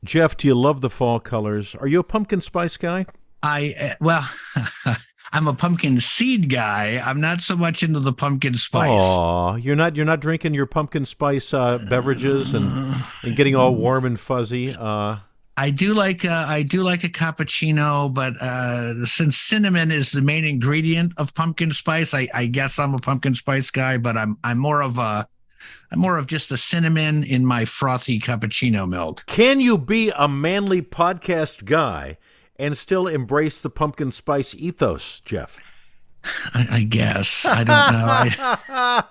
Jeff, do you love the fall colors? Are you a pumpkin spice guy? Well, I'm a pumpkin seed guy. I'm not so much into the pumpkin spice. Oh, you're not drinking your pumpkin spice beverages and Uh, getting all warm and fuzzy. I do like a cappuccino, but since cinnamon is the main ingredient of pumpkin spice, I guess I'm a pumpkin spice guy. But I'm more of just the cinnamon in my frothy cappuccino milk. Can you be a manly podcast guy and still embrace the pumpkin spice ethos, Jeff? I guess I don't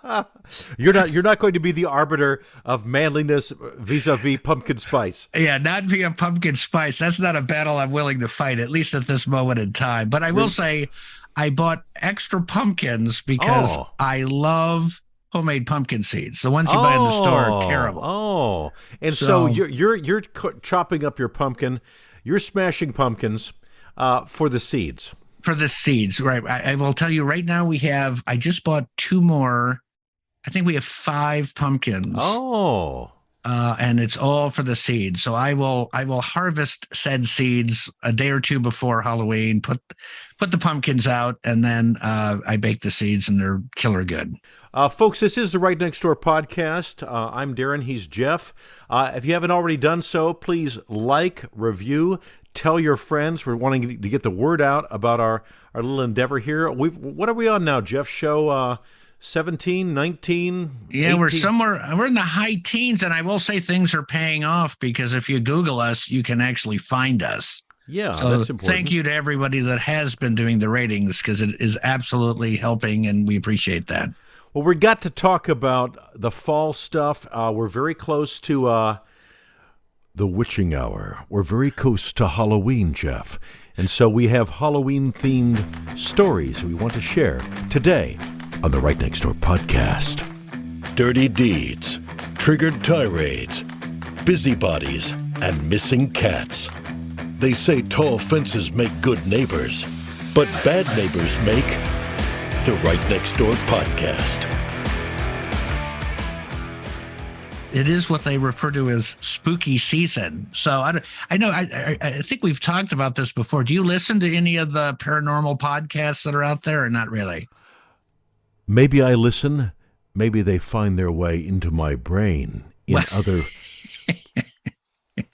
know. You're not going to be the arbiter of manliness vis-a-vis pumpkin spice. Yeah, not via pumpkin spice. That's not a battle I'm willing to fight, at least at this moment in time. But I will say, I bought extra pumpkins because Oh. I love homemade pumpkin seeds. The ones you buy in the store are terrible. Oh, and so So you're chopping up your pumpkin, you're smashing pumpkins for the seeds. for the seeds, right? I will tell you right now, I just bought two more. I think we have five pumpkins. Oh, And it's all for the seeds. So I will harvest said seeds a day or two before Halloween, put the pumpkins out, and then I bake the seeds, and they're killer good. folks, this is the Right Next Door podcast. I'm Darren. He's Jeff. If you haven't already done so, please like, review, tell your friends. We're wanting to get the word out about our little endeavor here. What are we on now, Jeff? Show 17, 19, Yeah, 18? we're in the high teens, and I will say things are paying off because if you Google us, you can actually find us. Yeah, So that's important. thank you to everybody that has been doing the ratings because it is absolutely helping, and we appreciate that. Well, we got to talk about the fall stuff. We're very close to the witching hour. We're very close to Halloween, Jeff. And so we have Halloween-themed stories we want to share today on the Right Next Door podcast. Dirty deeds, triggered tirades, busybodies, and missing cats. They say tall fences make good neighbors, but bad neighbors make the Right Next Door podcast. It is what they refer to as spooky season. So I think we've talked about this before. Do you listen to any of the paranormal podcasts that are out there, or not really? Maybe I listen. Maybe they find their way into my brain in other...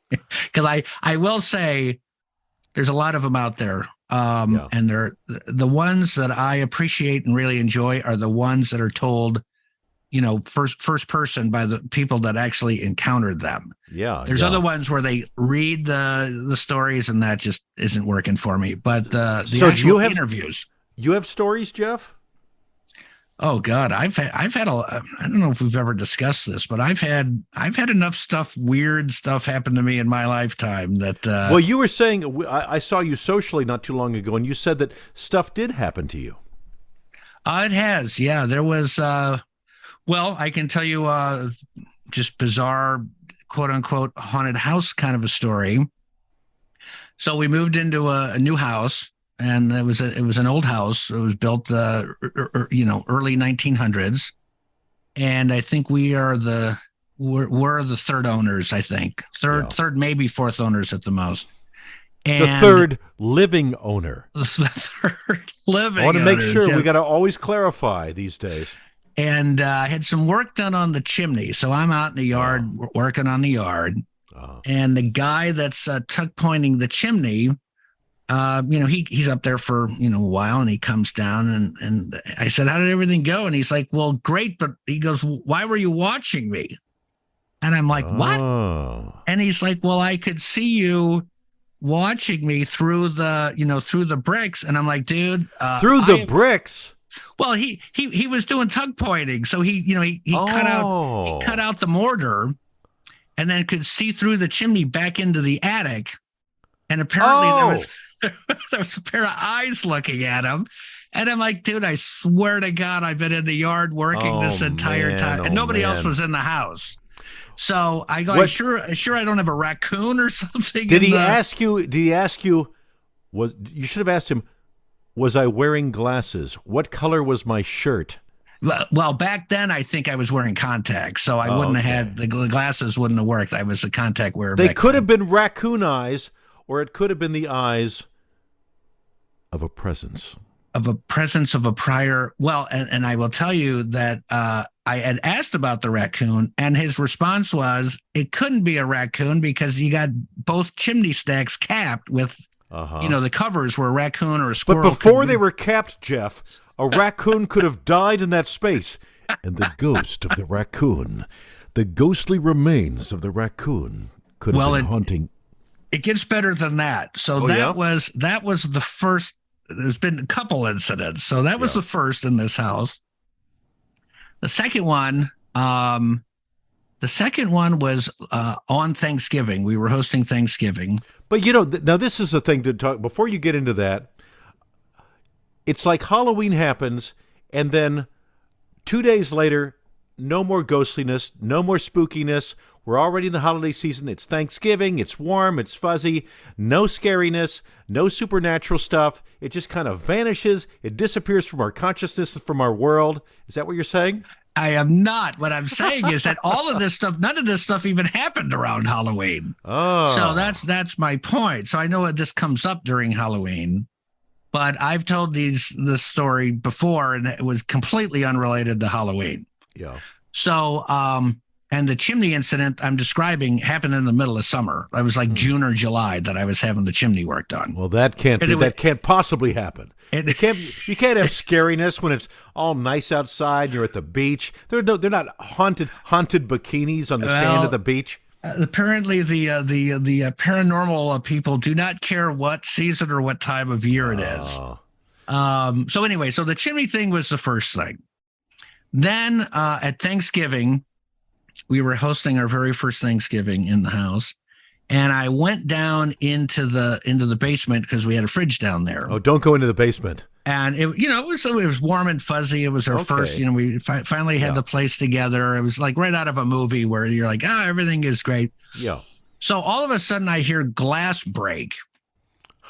Because I will say there's a lot of them out there. Yeah. And they're the ones that I appreciate and really enjoy are the ones that are told, first person by the people that actually encountered them. Yeah. There's yeah. other ones where they read the stories, and that just isn't working for me. But the So do actual you have- interviews. You have stories, Jeff? Oh God, I've had I don't know if we've ever discussed this, but I've had enough weird stuff happen to me in my lifetime that. Well, you were saying, I saw you socially not too long ago, and you said that stuff did happen to you. It has, yeah. There was, well, I can tell you, just bizarre, quote unquote, haunted house kind of a story. So we moved into a new house. And it was an old house. It was built, early 1900s, and I think we're the third owners. I think third, maybe fourth owners at the most. And The third living owner. the third living. I want to make owners, sure yeah. we got to always clarify these days. And I had some work done on the chimney, so I'm out in the yard working on the yard, and the guy that's tuck pointing the chimney. He's up there for, a while, and he comes down and I said, how did everything go? And he's like, well, great. But he goes, why were you watching me? And I'm like, what? Oh. And he's like, well, I could see you watching me through the bricks. And I'm like, dude, Through the bricks? well, he was doing tug pointing. So he cut out the mortar and then could see through the chimney back into the attic. And apparently there was a pair of eyes looking at him. And I'm like, dude, I swear to God, I've been in the yard working this entire time. And nobody else was in the house. So I go, sure I don't have a raccoon or something. Did he ask you, you should have asked him, was I wearing glasses? What color was my shirt? Well, back then I think I was wearing contacts, so I wouldn't have had the glasses. Wouldn't have worked. I was a contact wearer. They could have been raccoon eyes, or it could have been the eyes of a presence. Of a prior. Well, and I will tell you that I had asked about the raccoon, and his response was it couldn't be a raccoon because you got both chimney stacks capped with, the covers were a raccoon or a squirrel. But before they were capped, Jeff, a raccoon could have died in that space, and the ghost of the raccoon, the ghostly remains of the raccoon, could have been haunting. It gets better than that. So that was the first. There's been a couple incidents. So that was the first in this house. The second one was on Thanksgiving. We were hosting Thanksgiving. But, now this is the thing to talk, before you get into that, it's like Halloween happens, and then 2 days later, no more ghostliness, no more spookiness. We're already in the holiday season. It's Thanksgiving. It's warm. It's fuzzy. No scariness. No supernatural stuff. It just kind of vanishes. It disappears from our consciousness, from our world. Is that what you're saying? I am not. What I'm saying is that all of this stuff, none of this stuff even happened around Halloween. Oh. So that's my point. So I know that this comes up during Halloween, but I've told this story before, and it was completely unrelated to Halloween. Yeah. So, and the chimney incident I'm describing happened in the middle of summer. I was like June or July that I was having the chimney work done. Well, that can't possibly happen. You can't have scariness when it's all nice outside and you're at the beach. They're not haunted bikinis on the sand of the beach. Apparently, the paranormal people do not care what season or what time of year it is. So anyway, so the chimney thing was the first thing. Then at Thanksgiving, we were hosting our very first Thanksgiving in the house, and I went down into the basement because we had a fridge down there. Oh, don't go into the basement. And it was warm and fuzzy. It was our first, we finally had the place together. It was like right out of a movie where you're like, everything is great. Yeah. So all of a sudden I hear glass break.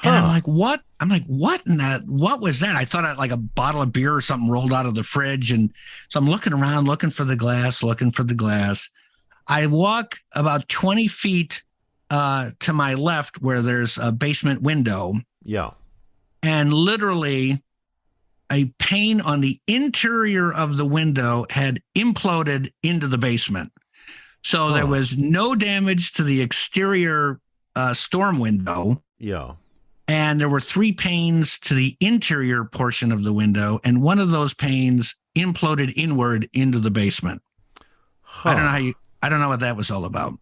And I'm like, what? What was that? I thought like a bottle of beer or something rolled out of the fridge. And so I'm looking around, looking for the glass. I walk about 20 feet to my left where there's a basement window. Yeah. And literally a pane on the interior of the window had imploded into the basement. So there was no damage to the exterior storm window. Yeah. And there were 3 panes to the interior portion of the window, and one of those panes imploded inward into the basement. I don't know what that was all about.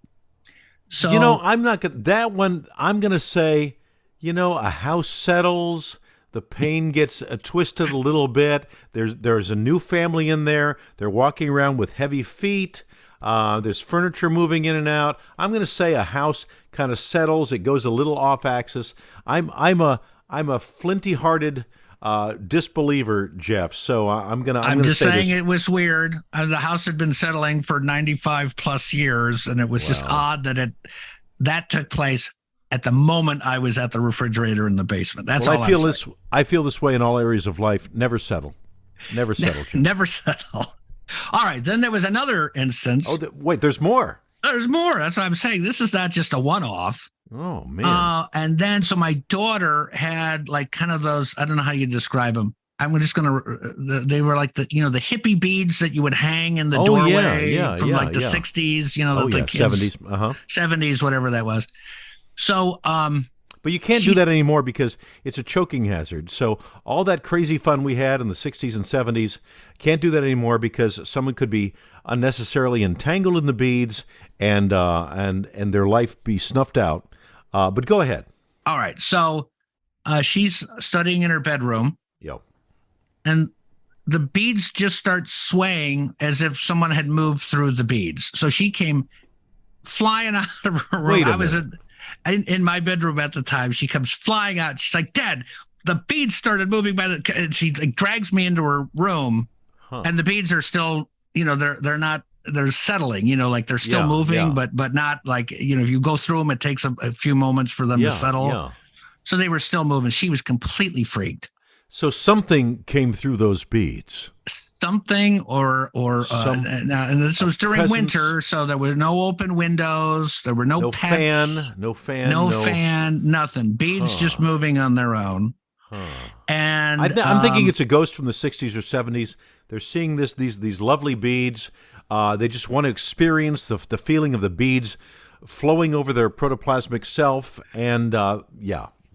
So I'm gonna say, a house settles, the pane gets twisted a little bit. There's a new family in there. They're walking around with heavy feet. There's furniture moving in and out. I'm going to say a house kind of settles. It goes a little off axis. I'm a flinty-hearted disbeliever, Jeff. So I'm just saying it was weird. The house had been settling for 95 plus years, and it was just odd that took place at the moment I was at the refrigerator in the basement. That's all. I feel this way in all areas of life. Never settle. Never settle. Never settle. All right. Then there was another instance. Oh, wait, there's more. There's more. That's what I'm saying. This is not just a one-off. Oh, man. And then, so my daughter had like kind of those, I don't know how you describe them. I'm just going to, they were like the hippie beads that you would hang in the doorway from the 60s, the kids, 70s, 70s, whatever that was. So, but you can't do that anymore because it's a choking hazard. So all that crazy fun we had in the 60s and 70s, can't do that anymore because someone could be unnecessarily entangled in the beads and their life be snuffed out. But go ahead. All right. So she's studying in her bedroom. Yep. And the beads just start swaying as if someone had moved through the beads. So she came flying out of her room. I was in my bedroom at the time. She comes flying out. She's like, Dad, the beads started moving and she like drags me into her room and the beads are still, they're settling, like they're still moving, but not like, if you go through them, it takes a few moments for them to settle. Yeah. So they were still moving. She was completely freaked. So something came through those beads. Something and this was during presence. winter, so there were no open windows, there were no pets, no fan, nothing. Beads just moving on their own. And I'm thinking it's a ghost from the 60s or 70s. They're seeing these lovely beads. They just want to experience the feeling of the beads flowing over their protoplasmic self, and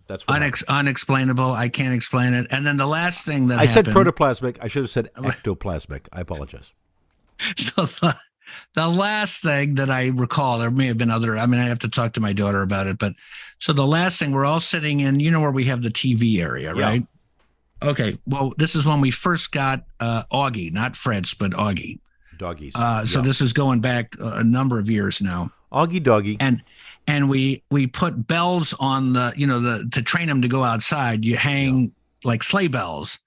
that's what unexplainable. I can't explain it. And then the last thing that I happened, said protoplasmic. I should have said ectoplasmic. I apologize. So the last thing that I recall, there may have been other. I mean, I have to talk to my daughter about it. But so the last thing, we're all sitting in, where we have the TV area, right? Yeah. Okay. Well, this is when we first got Augie, not Fred's, but Augie. Doggies. So this is going back a number of years now. Augie doggy. And we put bells on to train them to go outside. You hang like sleigh bells,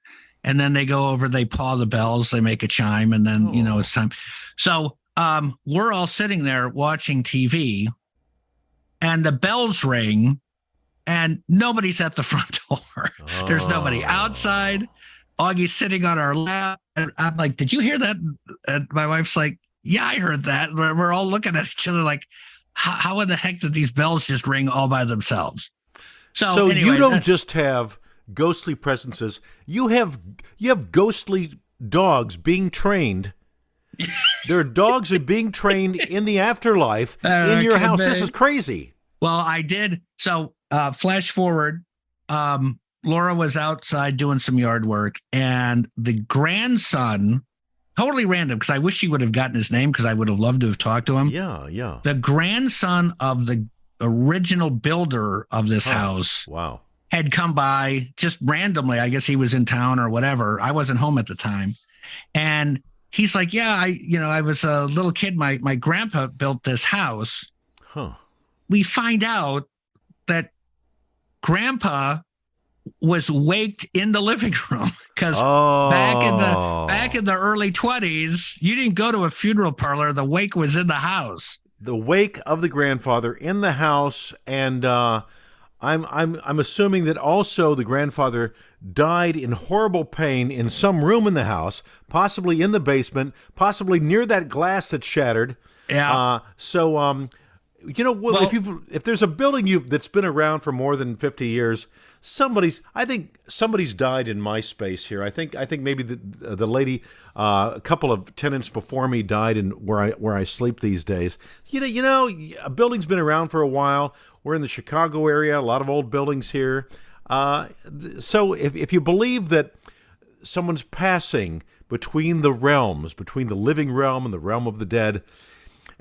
and then they go over, they paw the bells, they make a chime, and then it's time. So we're all sitting there watching TV, and the bells ring, and nobody's at the front door. There's nobody outside. Augie's sitting on our lap, and I'm like, "Did you hear that?" And my wife's like, "Yeah, I heard that." We're all looking at each other like, how in the heck did these bells just ring all by themselves? So anyway, you don't just have ghostly presences. You have ghostly dogs being trained. Their dogs are being trained in the afterlife in your house. This is crazy. Well, I did. So flash forward. Laura was outside doing some yard work, and the grandson, totally random, because I wish she would have gotten his name, because I would have loved to have talked to him. Yeah. The grandson of the original builder of this house had come by just randomly. I guess he was in town or whatever. I wasn't home at the time. And he's like, yeah, I was a little kid. My grandpa built this house. We find out that grandpa was waked in the living room, because back in the early 20s, you didn't go to a funeral parlor. The wake was in the house. The wake of the grandfather in the house, and I'm assuming that also the grandfather died in horrible pain in some room in the house, possibly in the basement, possibly near that glass that shattered. Yeah. If there's a building that's been around for more than 50 years, I think somebody's died in my space here. I think maybe the lady, a couple of tenants before me died in where I sleep these days. A building's been around for a while. We're in the Chicago area, a lot of old buildings here. So if you believe that someone's passing between the realms, between the living realm and the realm of the dead,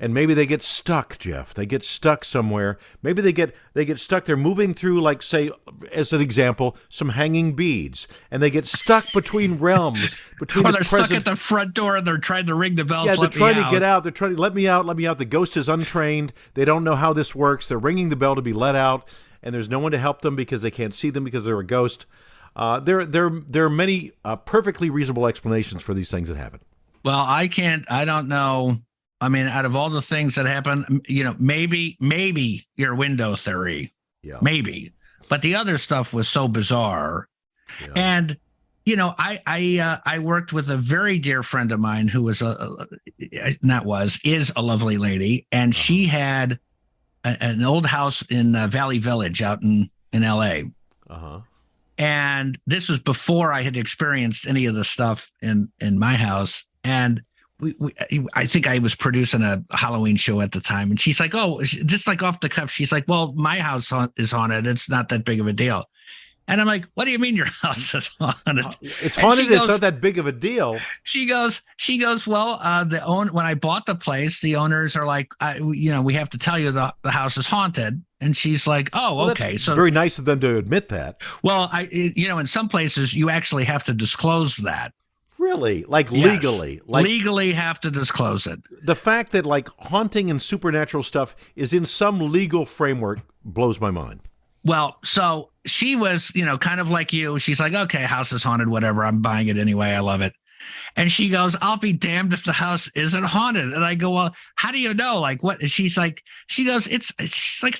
and maybe they get stuck, Jeff. They get stuck somewhere. Maybe they get stuck. They're moving through, like, say, as an example, some hanging beads, and they get stuck between realms. Or they're stuck at the front door and they're trying to ring the bells. Yeah, they're trying to get out. They're trying to let me out. The ghost is untrained. They don't know how this works. They're ringing the bell to be let out, and there's no one to help them because they can't see them because they're a ghost. There are many perfectly reasonable explanations for these things that happen. Well, I don't know. I mean, out of all the things that happen, maybe your window theory, maybe, but the other stuff was so bizarre. Yeah. And, I worked with a very dear friend of mine who was is a lovely lady. And she had an old house in Valley Village out in LA. And this was before I had experienced any of the stuff in my house. And I think I was producing a Halloween show at the time, and she's like, "Oh, just like off the cuff." She's like, "Well, my house is haunted. It's not that big of a deal." And I'm like, "What do you mean your house is haunted?" It's haunted. It's not that big of a deal. She goes. Well, when I bought the place, the owners are like, we have to tell you the house is haunted. And she's like, "Oh, okay." That's so very nice of them to admit that. Well, in some places you actually have to disclose that. Really? Like legally? Yes, legally have to disclose it. The fact that like haunting and supernatural stuff is in some legal framework blows my mind. Well, so she was, kind of like you. She's like, "Okay, house is haunted, whatever. I'm buying it anyway. I love it." And she goes, "I'll be damned if the house isn't haunted." And I go, "Well, how do you know? Like what?" And she goes, it's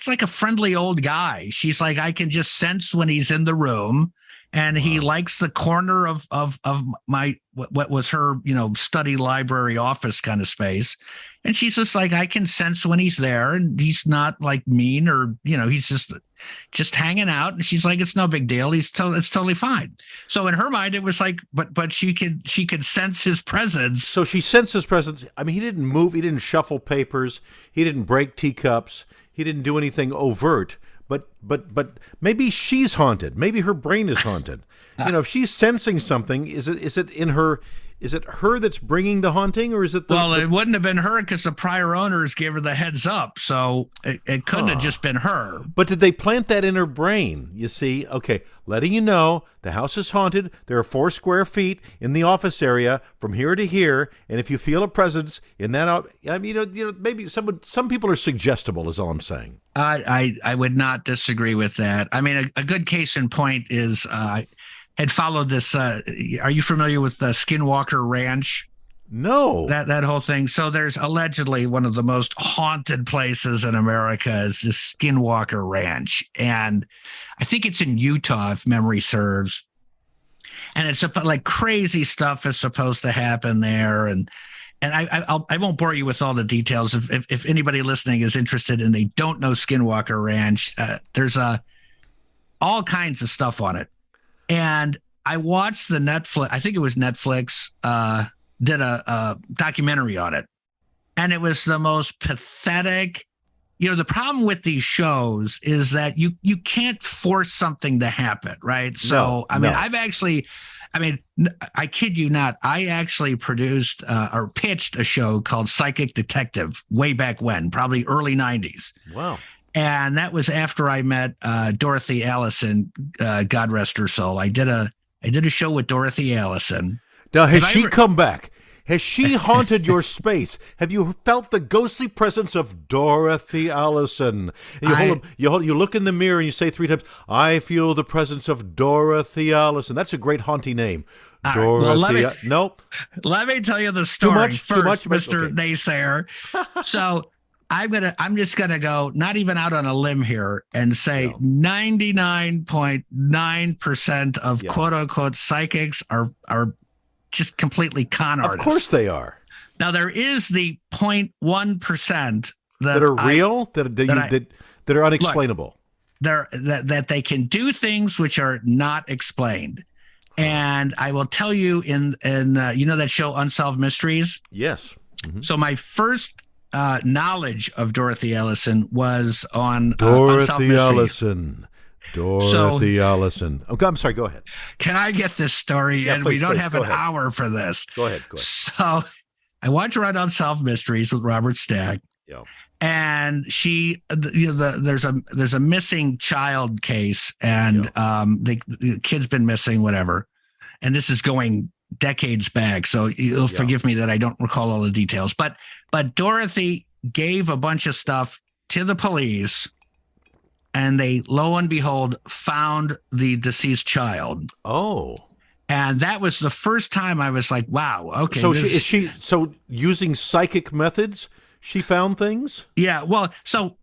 like a friendly old guy. She's like, "I can just sense when he's in the room. and he likes the corner of my what was her study library office kind of space, and she's just like, I can sense when he's there, and he's not like mean or he's just hanging out, and she's like, it's no big deal, it's totally fine. So in her mind it was like, but she could sense his presence. So she sensed his presence. I mean, he didn't move, he didn't shuffle papers, he didn't break teacups, he didn't do anything overt. But maybe she's haunted. Maybe her brain is haunted. If she's sensing something, is it in her? Is it her that's bringing the haunting, or is it? It wouldn't have been her because the prior owners gave her the heads up, so it couldn't have just been her. But did they plant that in her brain? You see, okay, letting you know the house is haunted. There are 4 square feet in the office area from here to here, and if you feel a presence in that, maybe some people are suggestible. Is all I'm saying. I would not disagree with that. I mean, a good case in point is had followed this. Are you familiar with the Skinwalker Ranch? No. That whole thing. So there's allegedly one of the most haunted places in America is this Skinwalker Ranch. And I think it's in Utah, if memory serves. And it's like crazy stuff is supposed to happen there. And I won't bore you with all the details. If anybody listening is interested and they don't know Skinwalker Ranch, there's all kinds of stuff on it. And I watched the Netflix, I think it was Netflix, did a documentary on it. And it was the most pathetic. The problem with these shows is that you can't force something to happen, right? So, I kid you not, I actually produced or pitched a show called Psychic Detective way back when, probably early 90s. Wow. And that was after I met Dorothy Allison, God rest her soul. I did a show with Dorothy Allison. Now, has she come back? Has she haunted your space? Have you felt the ghostly presence of Dorothy Allison? And you look in the mirror and you say 3 times, I feel the presence of Dorothy Allison. That's a great haunty name. Dorothy. Nope. Let me tell you the story too much, Mr. Okay. Naysayer. So I'm just gonna go not even out on a limb here and say 99.9% of quote unquote psychics are just completely con artists. Of course they are. Now there is the 0.1% that are real, that are unexplainable. Look, that they can do things which are not explained. And I will tell you in that show Unsolved Mysteries? Yes. Mm-hmm. So my first knowledge of Dorothy Allison was on Dorothy Allison. Dorothy Allison. Okay, I'm sorry. Go ahead. Can I get this story? And we don't have an hour for this. Go ahead. So I watch her on Unsolved Mysteries with Robert Stack. Yeah. And she, there's a missing child case, and the kid's been missing, whatever. And this is going decades back, so you'll forgive me that I don't recall all the details. But Dorothy gave a bunch of stuff to the police, and they, lo and behold, found the deceased child. Oh. And that was the first time I was like, wow, okay. So so using psychic methods, she found things? Yeah, well, so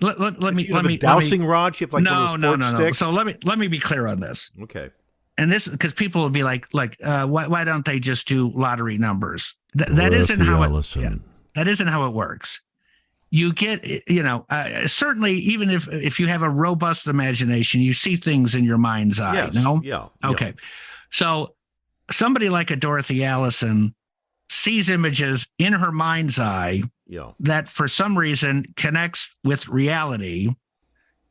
let me a dowsing rod? She have like no. sticks? So let me be clear on this. Okay. And this, because people will be like, why don't they just do lottery numbers? That isn't how that isn't how it works. You get, certainly, even if you have a robust imagination, you see things in your mind's eye. Yes. No? Yeah. Okay. So somebody like a Dorothy Allison sees images in her mind's eye that for some reason connects with reality.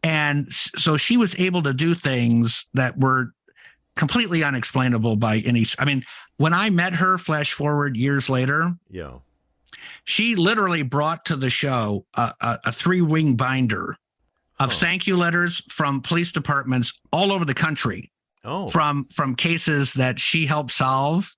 And so she was able to do things that were completely unexplainable by any. I mean, when I met her, flash forward years later, she literally brought to the show a 3-ring binder of thank you letters from police departments all over the country. From cases that she helped solve,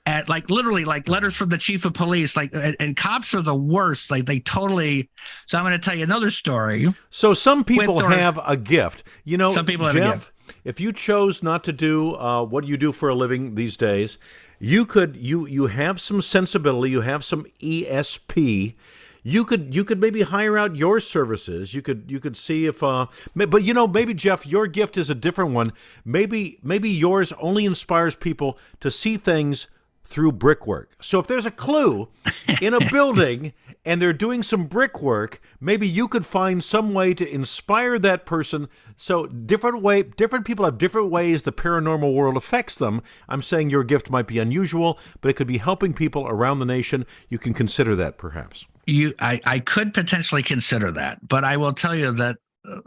at literally letters from the chief of police, and cops are the worst. They totally. So I'm going to tell you another story. So some people have a gift. Some people have Jeff, a gift. If you chose not to do what you do for a living these days, you have some sensibility, you have some ESP, You could maybe hire out your services. You could see if but maybe Jeff, your gift is a different one. Maybe yours only inspires people to see things through brickwork. So if there's a clue in a building and they're doing some brickwork, maybe you could find some way to inspire that person. So different people have different ways the paranormal world affects them. I'm saying your gift might be unusual, but it could be helping people around the nation. You can consider that perhaps. I could potentially consider that, but I will tell you that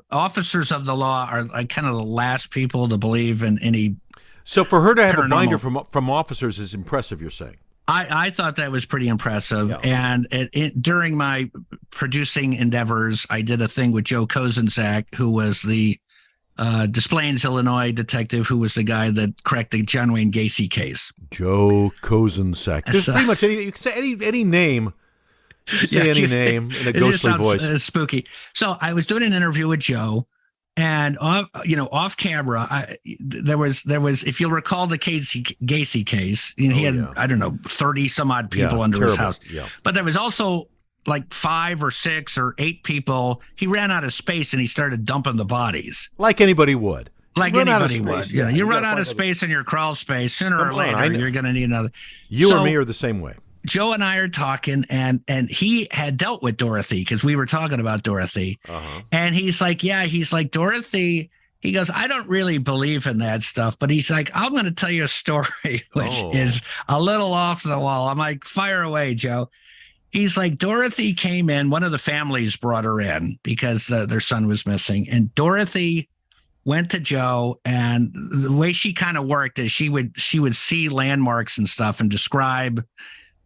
officers of the law are like kind of the last people to believe in any. So for her to have paranormal. a binder from officers is impressive, you're saying? I thought that was pretty impressive. Yeah. And during my producing endeavors, I did a thing with Joe Kozenzak, who was the Des Plaines, Illinois detective, who was the guy that cracked the John Wayne Gacy case. Joe Kozenzak. There's pretty much you can say any name. Say any name in a ghostly voice. Spooky. So I was doing an interview with Joe. And off camera, there was, if you'll recall the Gacy case, he had, I don't know, 30 some odd people under his house. Yeah. But there was also like 5 or 6 or 8 people. He ran out of space and he started dumping the bodies. Like anybody would. Like anybody would. Yeah, you run out of space in your crawl space. Sooner or later, you're going to need another. You or me are the same way. Joe and I are talking, and he had dealt with Dorothy because we were talking about Dorothy. Uh-huh. And he's like, Dorothy, he goes, I don't really believe in that stuff, but he's like, I'm going to tell you a story, which is a little off the wall. I'm like, fire away, Joe. He's like, Dorothy came in, one of the families brought her in because their son was missing. And Dorothy went to Joe, and the way she kind of worked is she would see landmarks and stuff and describe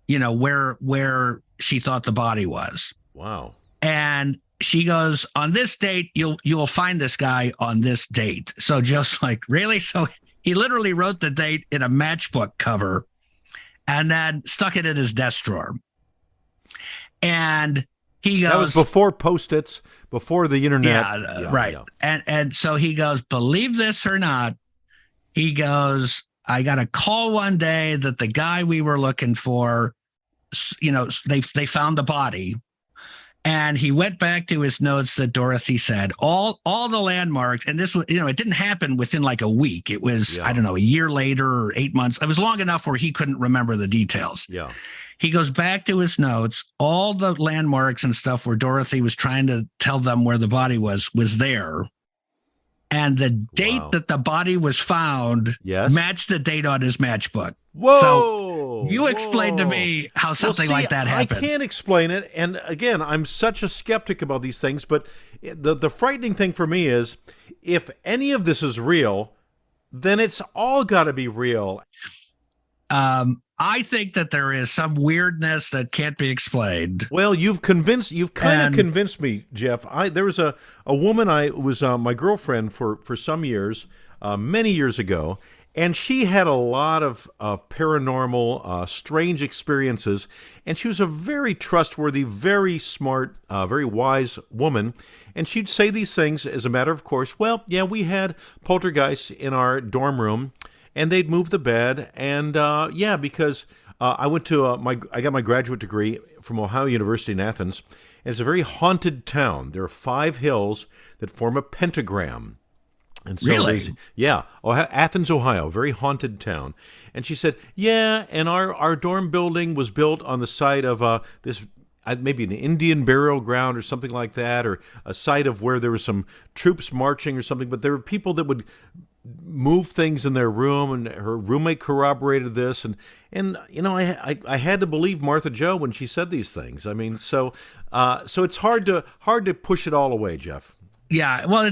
where she thought the body was. Wow. And she goes, on this date, you'll find this guy on this date. So just like, really? So he literally wrote the date in a matchbook cover and then stuck it in his desk drawer. And he goes, that was before Post-its, before the internet. Right. Yeah. And so he goes, believe this or not, he goes, I got a call one day that the guy we were looking for, they found the body. And he went back to his notes that Dorothy said all the landmarks. And this was, it didn't happen within like a week. It was, I don't know, a year later or 8 months. It was long enough where he couldn't remember the details. Yeah. He goes back to his notes. All the landmarks and stuff where Dorothy was trying to tell them where the body was there. And the date that the body was found matched the date on his matchbook. Whoa. So you explain to me how something like that happens. I can't explain it. And again, I'm such a skeptic about these things. But the frightening thing for me is if any of this is real, then it's all got to be real. I think that there is some weirdness that can't be explained. Well, you've kind of convinced me, Jeff. There was a woman was my girlfriend for some years, many years ago, and she had a lot of paranormal, strange experiences, and she was a very trustworthy, very smart, very wise woman, and she'd say these things as a matter of course. Well, yeah, we had poltergeists in our dorm room, and they'd move the bed, and because I went to I got my graduate degree from Ohio University in Athens, and it's a very haunted town. There are 5 hills that form a pentagram. And so really? Athens, Ohio, very haunted town. And she said, and our dorm building was built on the site of this, maybe an Indian burial ground or something like that, or a site of where there was some troops marching or something, but there were people that would move things in their room, and her roommate corroborated this, and I had to believe Martha Jo when she said these things. I mean, so it's hard to push it all away, Jeff. Yeah, well,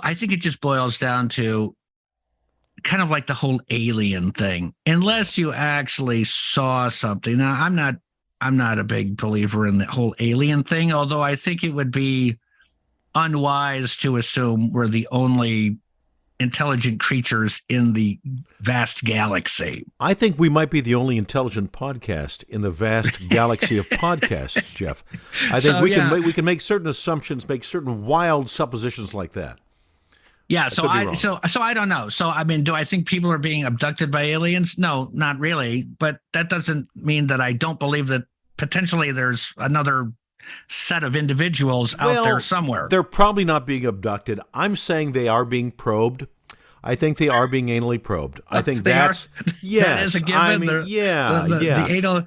I think it just boils down to kind of like the whole alien thing. Unless you actually saw something. Now, I'm not a big believer in the whole alien thing, although I think it would be unwise to assume we're the only intelligent creatures in the vast galaxy. I think we might be the only intelligent podcast in the vast galaxy of podcasts, Jeff. I think we can make certain assumptions, make certain wild suppositions like that. Yeah, so I don't know. So I mean, do I think people are being abducted by aliens? No, not really. But that doesn't mean that I don't believe that potentially there's another set of individuals out there somewhere. They're probably not being abducted. I'm saying they are being probed. I think they are being anally probed. I think that's yes. That is a given. I mean, The anal,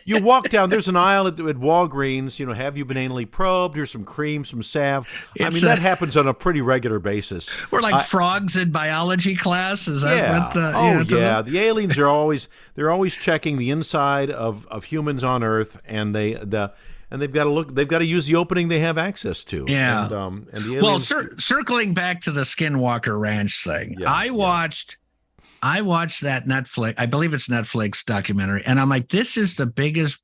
you walk down. There's an aisle at Walgreens. Have you been anally probed? Here's some cream, some salve. That happens on a pretty regular basis. We're like frogs in biology class. Is that what? The aliens are always checking the inside of humans on Earth, and they've got to look. They've got to use the opening they have access to. Yeah. And the aliens, circling back to the Skinwalker Ranch thing, I watched that Netflix. I believe it's Netflix documentary, and I'm like, this is the biggest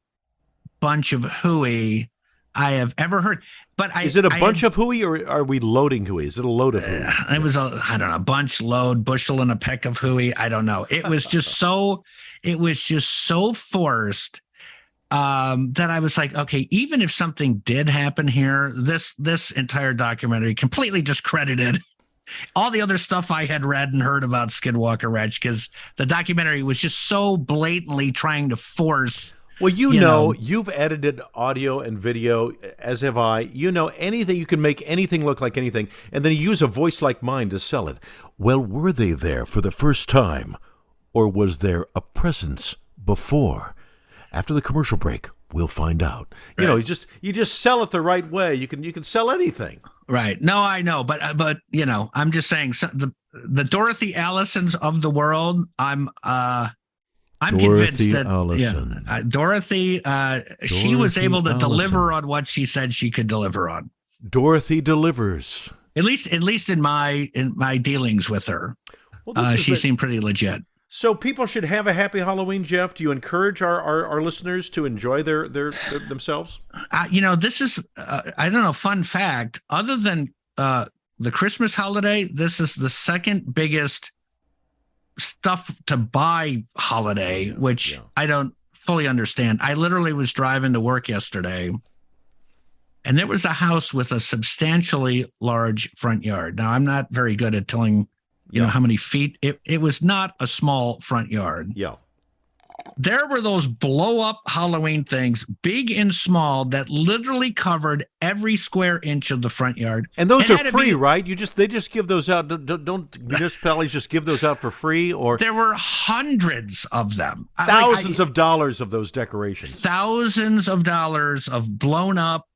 bunch of hooey I have ever heard. But is it a bunch of hooey, or are we loading hooey? Is it a load of hooey? It was a bunch, load, bushel, and a peck of hooey. I don't know. It was just so forced. That I was like, okay, even if something did happen here, this entire documentary completely discredited all the other stuff I had read and heard about Skinwalker Ranch, because the documentary was just so blatantly trying to force. Well, you've edited audio and video, as have I. Anything, you can make anything look like anything, and then you use a voice like mine to sell it. Well, were they there for the first time, or was there a presence before? After the commercial break, we'll find out. Right. You just sell it the right way. You can sell anything. Right. No, I know, but I'm just saying, the Dorothy Allisons of the world. I'm convinced that Allison. Dorothy, she was able to deliver on what she said she could deliver on. Dorothy delivers. At least in my dealings with her, she seemed pretty legit. So people should have a happy Halloween, Jeff. Do you encourage our listeners to enjoy their themselves? This is I don't know. Fun fact: other than the Christmas holiday, this is the second biggest stuff to buy holiday, which I don't fully understand. I literally was driving to work yesterday, and there was a house with a substantially large front yard. Now, I'm not very good at telling how many feet. It was not a small front yard. Yeah. There were those blow up Halloween things, big and small, that literally covered every square inch of the front yard. And those are free, right? They just give those out. Don't municipalities just give those out for free? Or there were hundreds of them. Thousands of dollars of those decorations. Thousands of dollars of blown up,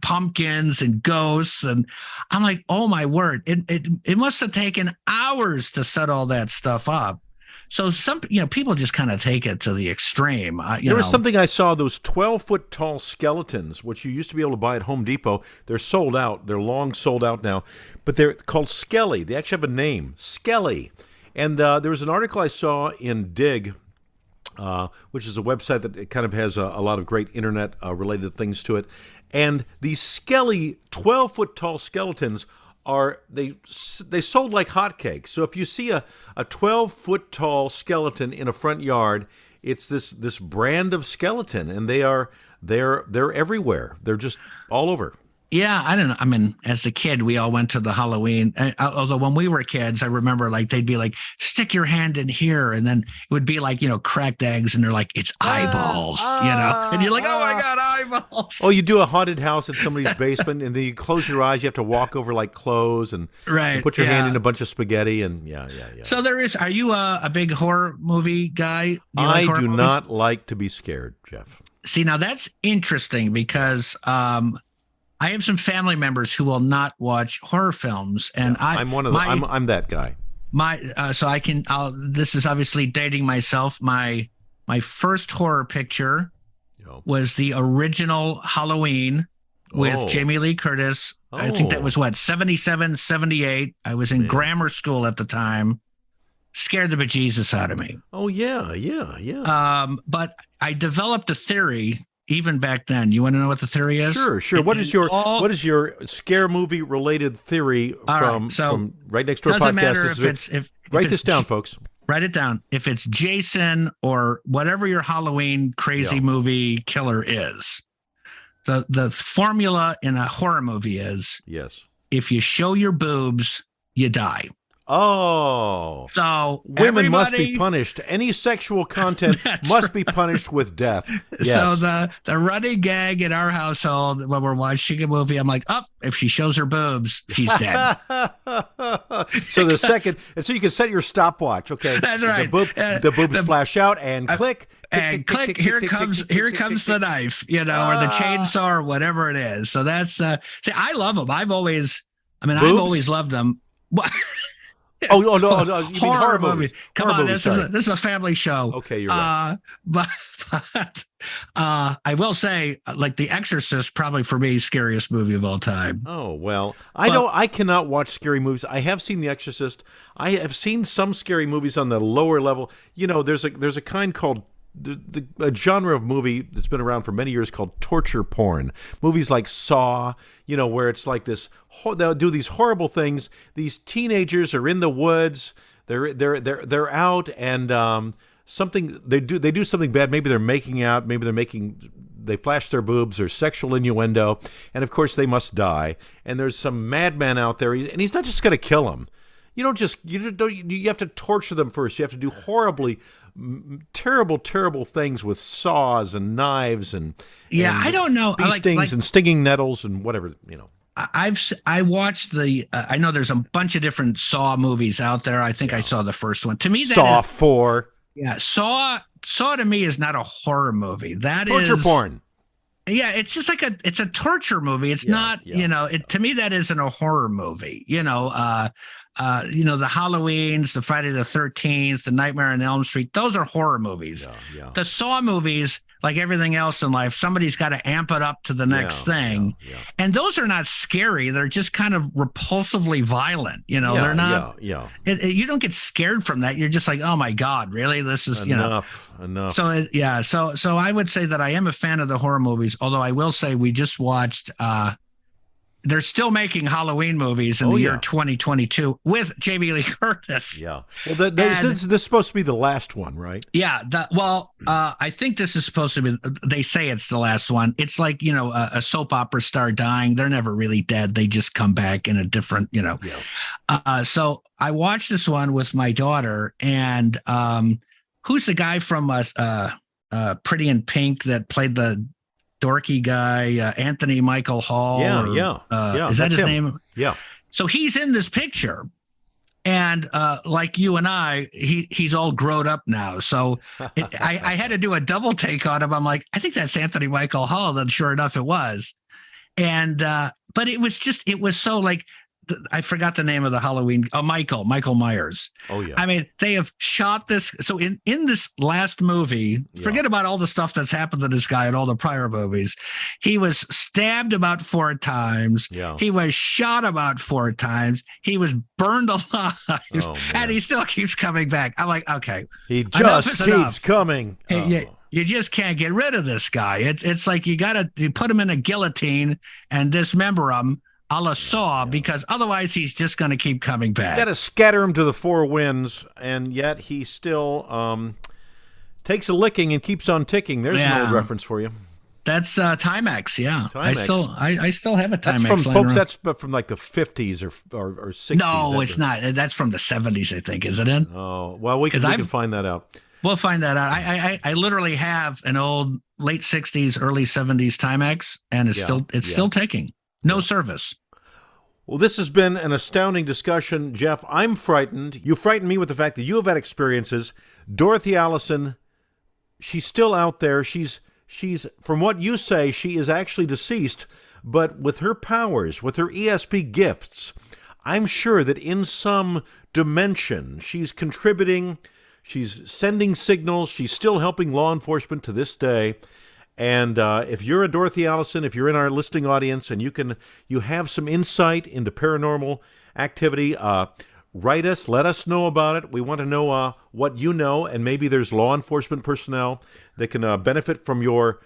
pumpkins and ghosts. And I'm like, oh my word. It must have taken hours to set all that stuff up. So people just kind of take it to the extreme. There was something I saw, those 12-foot tall skeletons, which you used to be able to buy at Home Depot. They're sold out. They're long sold out now. But they're called Skelly. They actually have a name, Skelly. And there was an article I saw in Dig, which is a website that kind of has a lot of great internet-related things to it. And these Skelly 12-foot tall skeletons they sold like hotcakes. So if you see a 12-foot tall skeleton in a front yard, it's this brand of skeleton, and they're everywhere. They're just all over. Yeah, I don't know. I mean, as a kid, we all went to the Halloween. Although when we were kids, I remember they'd be like, stick your hand in here. And then it would be like, cracked eggs. And they're like, it's eyeballs, and you're like, oh my God, eyeballs. Oh, you do a haunted house in somebody's basement, and then you close your eyes. You have to walk over like clothes and put your hand in a bunch of spaghetti. And yeah. So are you a big horror movie guy? I do not like to be scared, Jeff. See, now that's interesting because, I have some family members who will not watch horror films, and I'm one of them. I'm that guy. This is obviously dating myself. My first horror picture was the original Halloween with Jamie Lee Curtis. I think that was 77, 78. I was in grammar school at the time. Scared the bejesus out of me. Oh yeah. But I developed a theory. Even back then, you want to know what the theory is? Sure. What is your scare movie related theory from Right Next Door doesn't Podcast? Matter write this down, folks. Write it down. If it's Jason or whatever your Halloween crazy movie killer is, the formula in a horror movie is: if you show your boobs, you die. Oh. So women must be punished. Any sexual content must be punished with death. Yes. So the running gag in our household when we're watching a movie, I'm like, if she shows her boobs, she's dead. So the second, and so you can set your stopwatch. Okay. That's right. The boobs flash out and click. And click, here comes the knife, or the chainsaw or whatever it is. So that's see, I love them. I've always loved them. Oh no! You mean horror movies? Come horror on, movies, this is a family show. Okay, you're right. But I will say, like The Exorcist, probably for me, scariest movie of all time. Oh well, I cannot watch scary movies. I have seen The Exorcist. I have seen some scary movies on the lower level. There's a kind called a genre of movie that's been around for many years called torture porn. Movies like Saw, where it's like this. They'll do these horrible things. These teenagers are in the woods. They're out and something they do something bad. Maybe they're making out. Maybe they flash their boobs or sexual innuendo, and of course they must die. And there's some madman out there, and he's not just going to kill them. You have to torture them first. You have to do terrible things with saws and knives and I don't know, bee stings and stinging nettles and whatever. I watched I know there's a bunch of different Saw movies out there. I think I saw the first one. To me, that Saw 4. Yeah, Saw to me is not a horror movie. That torture porn. Yeah, it's just like it's a torture movie. It's not, to me that isn't a horror movie. The Halloweens, the Friday the 13th, the Nightmare on Elm Street, those are horror movies. Yeah. The Saw movies, like everything else in life, somebody's got to amp it up to the next thing. Yeah. And those are not scary. They're just kind of repulsively violent. They're not. Yeah. You don't get scared from that. You're just like, oh my God, really? This is enough. So So I would say that I am a fan of the horror movies. Although I will say we just watched. They're still making Halloween movies in the year 2022 with Jamie Lee Curtis. Yeah. Well, this is supposed to be the last one, right? Yeah. I think this is supposed to be. They say it's the last one. It's like a soap opera star dying. They're never really dead. They just come back in a different. Yeah. So I watched this one with my daughter, and who's the guy from Pretty in Pink that played the dorky guy, Anthony Michael Hall. Yeah. Is that his name? Yeah. So he's in this picture, and like you and I, he's all grown up now. So I had to do a double take on him. I'm like, I think that's Anthony Michael Hall. And sure enough, it was. And but it was so like. I forgot the name of the Halloween. Michael Myers. Oh yeah. I mean, they have shot this. So in this last movie, forget about all the stuff that's happened to this guy in all the prior movies. He was stabbed about 4 times. Yeah. He was shot about 4 times. He was burned alive, and he still keeps coming back. I'm like, okay, he just keeps coming. You just can't get rid of this guy. It's like you put him in a guillotine and dismember him. A la Saw, because otherwise he's just going to keep coming back. You got to scatter him to the 4 winds, and yet he still takes a licking and keeps on ticking. There's an old reference for you. That's Timex, yeah. Timex. I still have a Timex. That's from folks. That's from like the 50s or 60s. No, it's not. That's from the 70s, I think, isn't it? Oh well, we can find that out. We'll find that out. I literally have an old late 60s, early 70s Timex, and it's still ticking. No service. Well, this has been an astounding discussion, Jeff. I'm frightened. You frightened me with the fact that you have had experiences. Dorothy Allison, she's still out there. She's from what you say, she is actually deceased, but with her powers, with her ESP gifts, I'm sure that in some dimension she's contributing, she's sending signals, she's still helping law enforcement to this day. And if you're a Dorothy Allison, if you're in our listening audience and you have some insight into paranormal activity, write us, let us know about it. We want to know what you know, and maybe there's law enforcement personnel that can benefit from your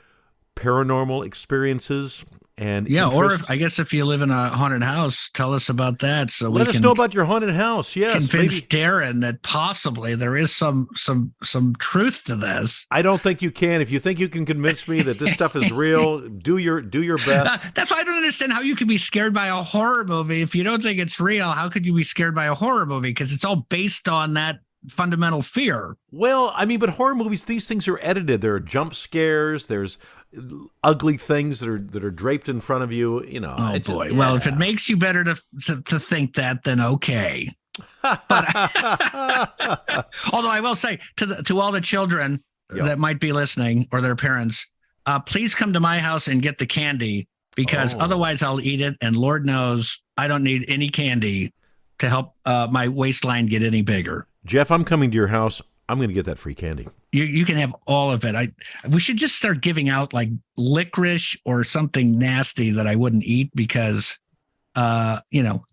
paranormal experiences. and yeah, or if you live in a haunted house, tell us about that. So let us know about your haunted house. Yes, convince Darren that possibly there is some truth to this. I don't think you can. If you think you can convince me that this stuff is real, do your best. That's why I don't understand how you could be scared by a horror movie if you don't think it's real. How could you be scared by a horror movie? Because it's all based on that fundamental fear. Well, I mean, but horror movies, these things are edited. There are jump scares. There's ugly things that are draped in front of you. You know. Oh boy. Yeah. Well, if it makes you better to think that, then okay. But, although I will say to all the children that might be listening or their parents, please come to my house and get the candy, because otherwise I'll eat it. And Lord knows I don't need any candy to help my waistline get any bigger. Jeff, I'm coming to your house. I'm going to get that free candy. You can have all of it. We should just start giving out like licorice or something nasty that I wouldn't eat, because the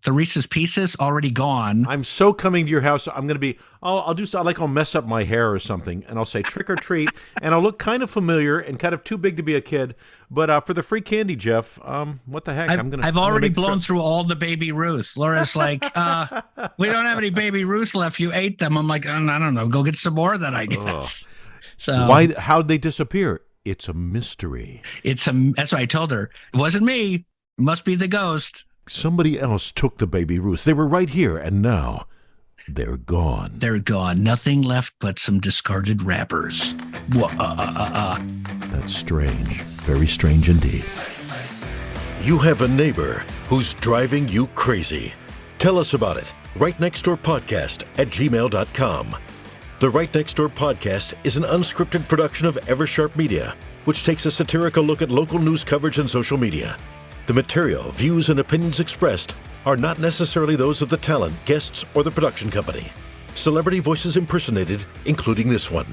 Reese's Pieces already gone. I'm so coming to your house. I'm going to be, I'll mess up my hair or something, and I'll say trick or treat, and I'll look kind of familiar and kind of too big to be a kid. But for the free candy, Jeff, what the heck? I've already blown through all the Baby Ruth. Laura's like, we don't have any Baby Ruth left. You ate them. I'm like, I don't know. Go get some more then, I guess. So how'd they disappear? It's a mystery. That's what I told her. It wasn't me. It must be the ghost. Somebody else took the Baby Ruth. They were right here, and now they're gone. They're gone. Nothing left but some discarded wrappers. That's strange. Very strange indeed. You have a neighbor who's driving you crazy. Tell us about it. RightNextdoorPodcast at gmail.com. The Right Next Door Podcast is an unscripted production of Eversharp Media, which takes a satirical look at local news coverage and social media. The material, views, and opinions expressed are not necessarily those of the talent, guests, or the production company. Celebrity voices impersonated, including this one.